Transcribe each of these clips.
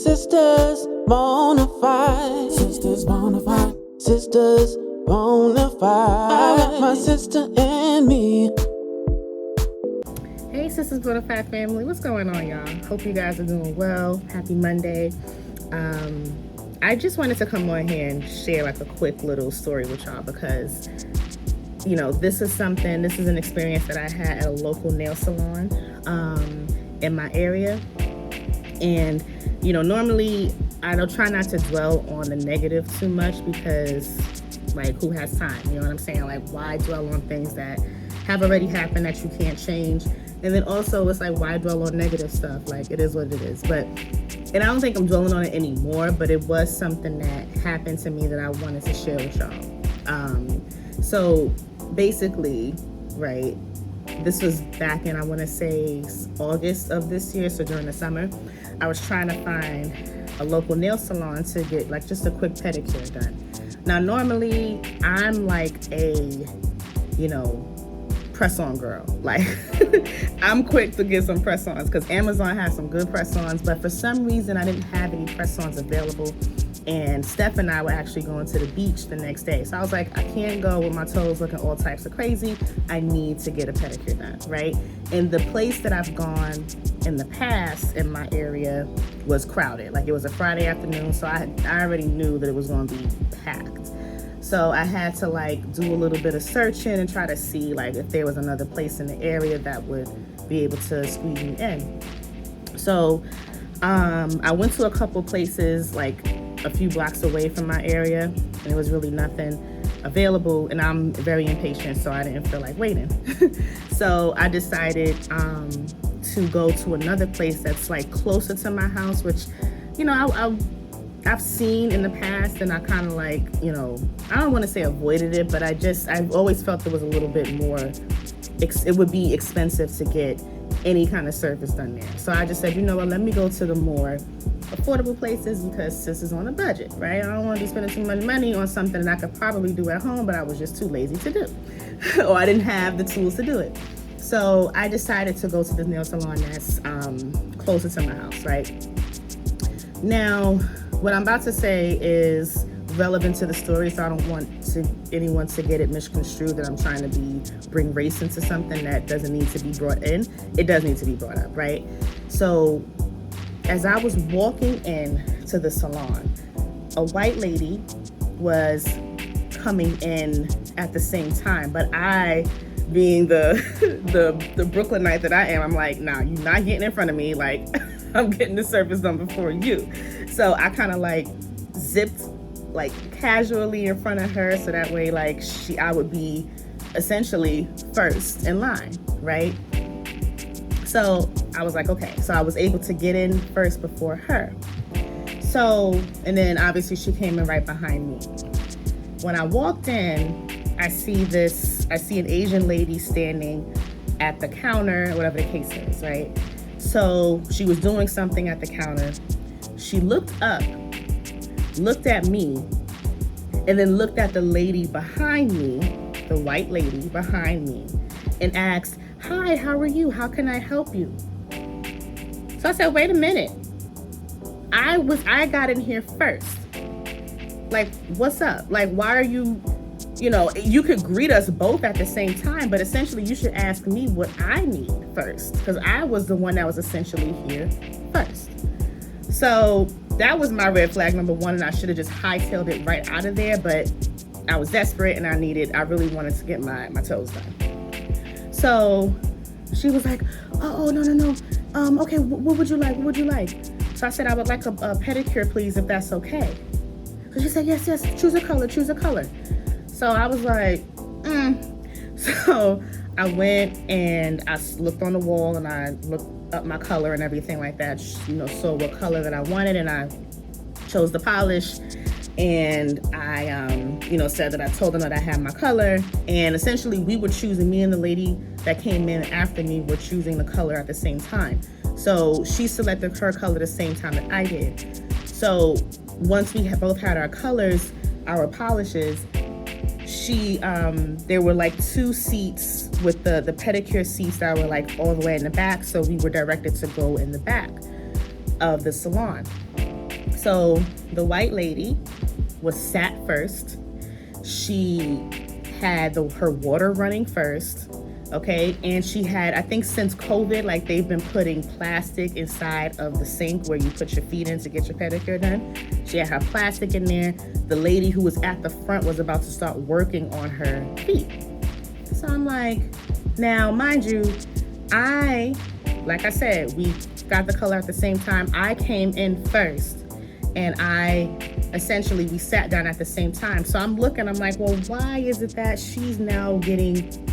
Sistas, Bonafide. Sistas, Bonafide. Sistas, Bonafide. I got my sister and me. Hey, Sistas Bonafide family, what's going on, y'all? Hope you guys are doing well. Happy Monday. I just wanted to come on here and share like a quick little story with y'all because, you know, this is an experience that I had at a local nail salon in my area. And, you know, normally I don't try not to dwell on the negative too much because, like, who has time? You know what I'm saying? Like, why dwell on things that have already happened that you can't change? And then also it's like, why dwell on negative stuff? Like, it is what it is. And I don't think I'm dwelling on it anymore, but it was something that happened to me that I wanted to share with y'all. So basically, right, this was back in, I want to say, August of this year, so during the summer. I was trying to find a local nail salon to get like just a quick pedicure done. Now, normally I'm like a, you know, press-on girl. Like, I'm quick to get some press-ons because Amazon has some good press-ons, but for some reason I didn't have any press-ons available. And Steph and I were actually going to the beach the next day. So I was like, I can't go with my toes looking all types of crazy. I need to get a pedicure done, right? And the place that I've gone in the past in my area was crowded. Like, it was a Friday afternoon, so I already knew that it was going to be packed. So I had to like do a little bit of searching and try to see like if there was another place in the area that would be able to squeeze me in. So I went to a couple places like a few blocks away from my area, and there was really nothing available, and I'm very impatient, so I didn't feel like waiting. So I decided to go to another place that's like closer to my house, which, you know, I've seen in the past, and I kind of like, you know, I don't want to say avoided it, but I've always felt there was a little bit more, it would be expensive to get any kind of service done there. So I just said, you know what, let me go to the more affordable places because this is on a budget, right? I don't want to be spending too much money on something that I could probably do at home, but I was just too lazy to do, or I didn't have the tools to do it. So I decided to go to this nail salon that's closer to my house, right? Now, what I'm about to say is relevant to the story, so I don't want anyone to get it misconstrued that I'm trying to bring race into something that doesn't need to be brought in. It does need to be brought up, right? So as I was walking in to the salon, a white lady was coming in at the same time, but I, being the Brooklynite that I am, I'm like, nah, you're not getting in front of me. Like, I'm getting the service done before you. So I kind of like zipped like casually in front of her, so that way like I would be essentially first in line, right? So I was like, okay, so I was able to get in first before her. So, and then obviously she came in right behind me. When I walked in, I see an Asian lady standing at the counter, whatever the case is, right? So she was doing something at the counter. She looked up, looked at me, and then looked at the lady behind me, the white lady behind me, and asked, "Hi, how are you? How can I help you?" So I said, wait a minute. I got in here first. Like, what's up? Like, why are you, you know, you could greet us both at the same time, but essentially you should ask me what I need first, because I was the one that was essentially here first. So that was my red flag number one, and I should have just hightailed it right out of there, but I was desperate and I really wanted to get my toes done. So she was like, oh, no. Okay, what would you like? What would you like? So I said, I would like a pedicure, please, if that's okay. So she said, yes, choose a color. So I was like, So I went and I looked on the wall and I looked up my color and everything like that, you know, saw what color that I wanted, and I chose the polish. And I, you know, said that I told them that I had my color, and essentially we were choosing, me and the lady that came in after me were choosing the color at the same time. So she selected her color the same time that I did. So once we both had our colors, our polishes, there were like two seats with the pedicure seats that were like all the way in the back. So we were directed to go in the back of the salon. So the white lady was sat first. She had her water running first, okay? And she had, I think since COVID, like they've been putting plastic inside of the sink where you put your feet in to get your pedicure done. She had her plastic in there. The lady who was at the front was about to start working on her feet. So I'm like, now, mind you, like I said, we got the color at the same time. I came in first, and we sat down at the same time. So I'm looking, I'm like, well, why is it that she's now getting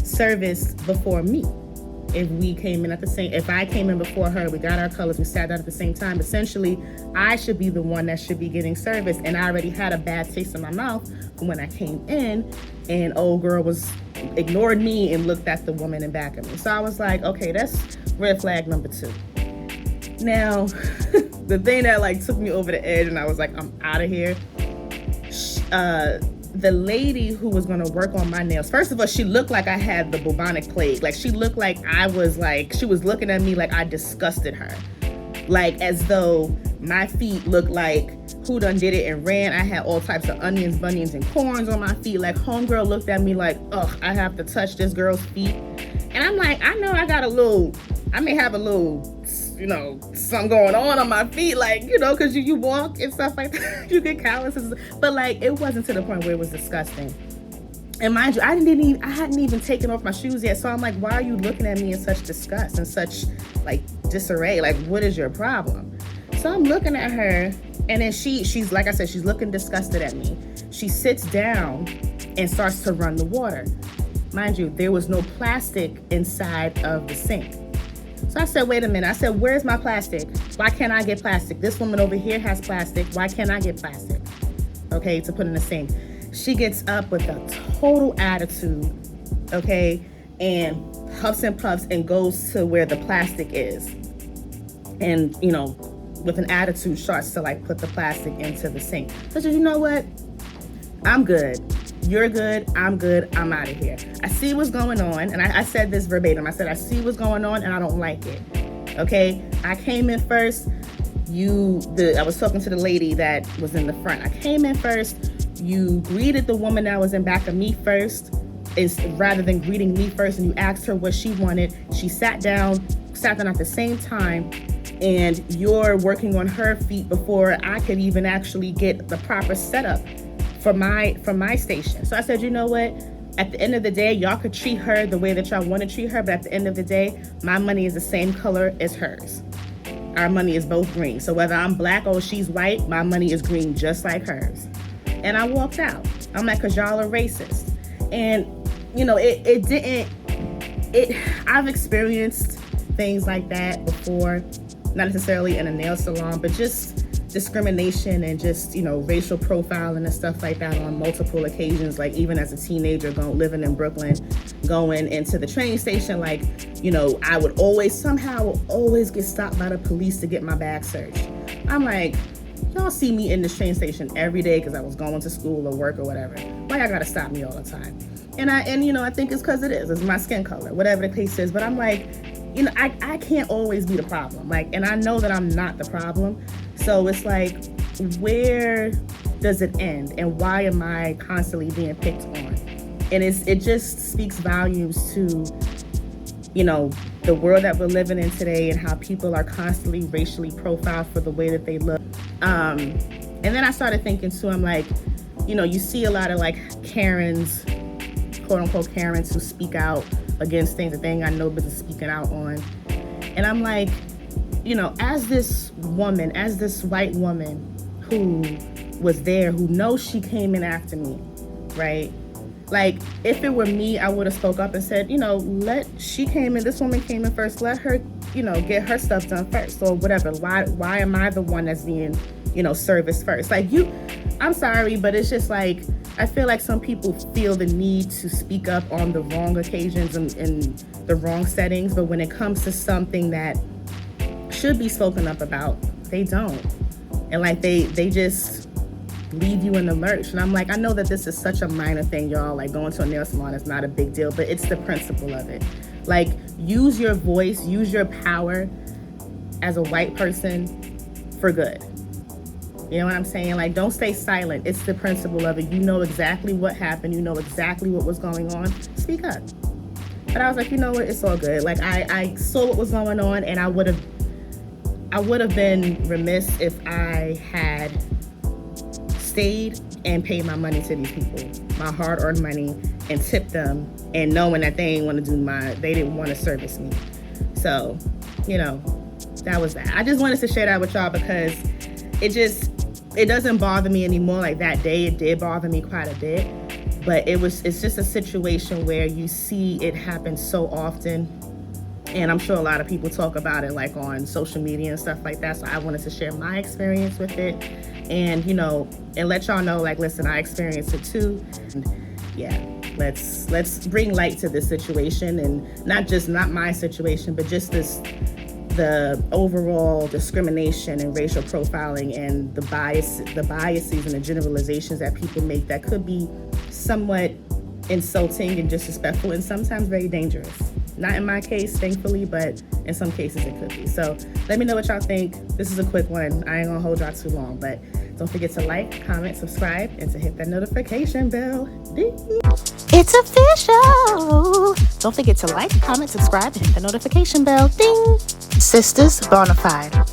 service before me? If I came in before her, we got our colors, we sat down at the same time, essentially, I should be the one that should be getting service. And I already had a bad taste in my mouth when I came in, and old girl ignored me and looked at the woman in back of me. So I was like, okay, that's red flag number 2. Now, the thing that like took me over the edge and I was like, I'm out of here. The lady who was gonna work on my nails, first of all, she looked like I had the bubonic plague. Like she looked like she was looking at me like I disgusted her. Like as though my feet looked like who done did it and ran. I had all types of onions, bunions, and corns on my feet. Like homegirl looked at me like, ugh, I have to touch this girl's feet. And I'm like, I know I may have a little, something going on my feet, like, because you walk and stuff like that, you get calluses, but like, it wasn't to the point where it was disgusting. And mind you, I hadn't even taken off my shoes yet, so I'm like, why are you looking at me in such disgust and such, like, disarray? Like, what is your problem? So I'm looking at her, and then she's, like I said, she's looking disgusted at me. She sits down and starts to run the water. Mind you, there was no plastic inside of the sink. So I said, wait a minute. I said, where's my plastic? Why can't I get plastic? This woman over here has plastic. Why can't I get plastic? Okay, to put in the sink. She gets up with a total attitude, okay, and huffs and puffs and goes to where the plastic is. And, with an attitude starts to like put the plastic into the sink. So I said, you know what? I'm good. You're good, I'm good, I'm out of here. I see what's going on, and I said this verbatim. I said, I see what's going on, and I don't like it, okay? I came in first. I was talking to the lady that was in the front. I came in first. You greeted the woman that was in back of me first, rather than greeting me first, and you asked her what she wanted. She sat down at the same time, and you're working on her feet before I could even actually get the proper setup for my station. So I said, you know what? At the end of the day, y'all could treat her the way that y'all want to treat her, but at the end of the day, my money is the same color as hers. Our money is both green. So whether I'm black or she's white, my money is green just like hers. And I walked out. I'm like, cause y'all are racist. And I've experienced things like that before, not necessarily in a nail salon, but just discrimination and just, racial profiling and stuff like that on multiple occasions. Like even as a teenager living in Brooklyn, going into the train station, like, I would always get stopped by the police to get my bag searched. I'm like, y'all see me in this train station every day because I was going to school or work or whatever. Why y'all gotta stop me all the time? And I think it's because it's my skin color, whatever the case is. But I'm like, I can't always be the problem. Like, and I know that I'm not the problem. So it's like, where does it end? And why am I constantly being picked on? And it just speaks volumes to, the world that we're living in today and how people are constantly racially profiled for the way that they look. And then I started thinking too, I'm like, you see a lot of like Karens, quote unquote Karens, who speak out against things that they ain't got no business speaking out on. And I'm like, as this white woman who was there, who knows she came in after me, right? Like, if it were me, I would have spoke up and said, this woman came in first, let her, get her stuff done first or whatever. Why am I the one that's being, serviced first? Like, I'm sorry, but it's just like, I feel like some people feel the need to speak up on the wrong occasions and in the wrong settings, but when it comes to something that should be spoken up about, they don't. And like they just leave you in the lurch. And I'm like, I know that this is such a minor thing, y'all. Like going to a nail salon is not a big deal, but it's the principle of it. Like, use your voice, use your power as a white person for good. You know what I'm saying? Like, don't stay silent. It's the principle of it. You know exactly what happened. You know exactly what was going on. Speak up. But I was like, you know what? It's all good. Like, I saw what was going on, and I would have been remiss if I had stayed and paid my money to these people, my hard-earned money, and tipped them, and knowing that they didn't want to service me. So, you know, that was that. I just wanted to share that with y'all because it doesn't bother me anymore. Like that day, it did bother me quite a bit, but it's just a situation where you see it happen so often. And I'm sure a lot of people talk about it like on social media and stuff like that. So I wanted to share my experience with it and, you know, and let y'all know, like, listen, I experienced it too. And yeah, let's bring light to this situation, and not my situation, but just the overall discrimination and racial profiling and the biases and the generalizations that people make that could be somewhat insulting and disrespectful and sometimes very dangerous. Not in my case, thankfully, but in some cases it could be. So let me know what y'all think. This is a quick one. I ain't gonna hold y'all too long, but don't forget to like, comment, subscribe, and to hit that notification bell. Ding. It's official. Don't forget to like, comment, subscribe, and hit the notification bell. Ding. Sistas Bonafide.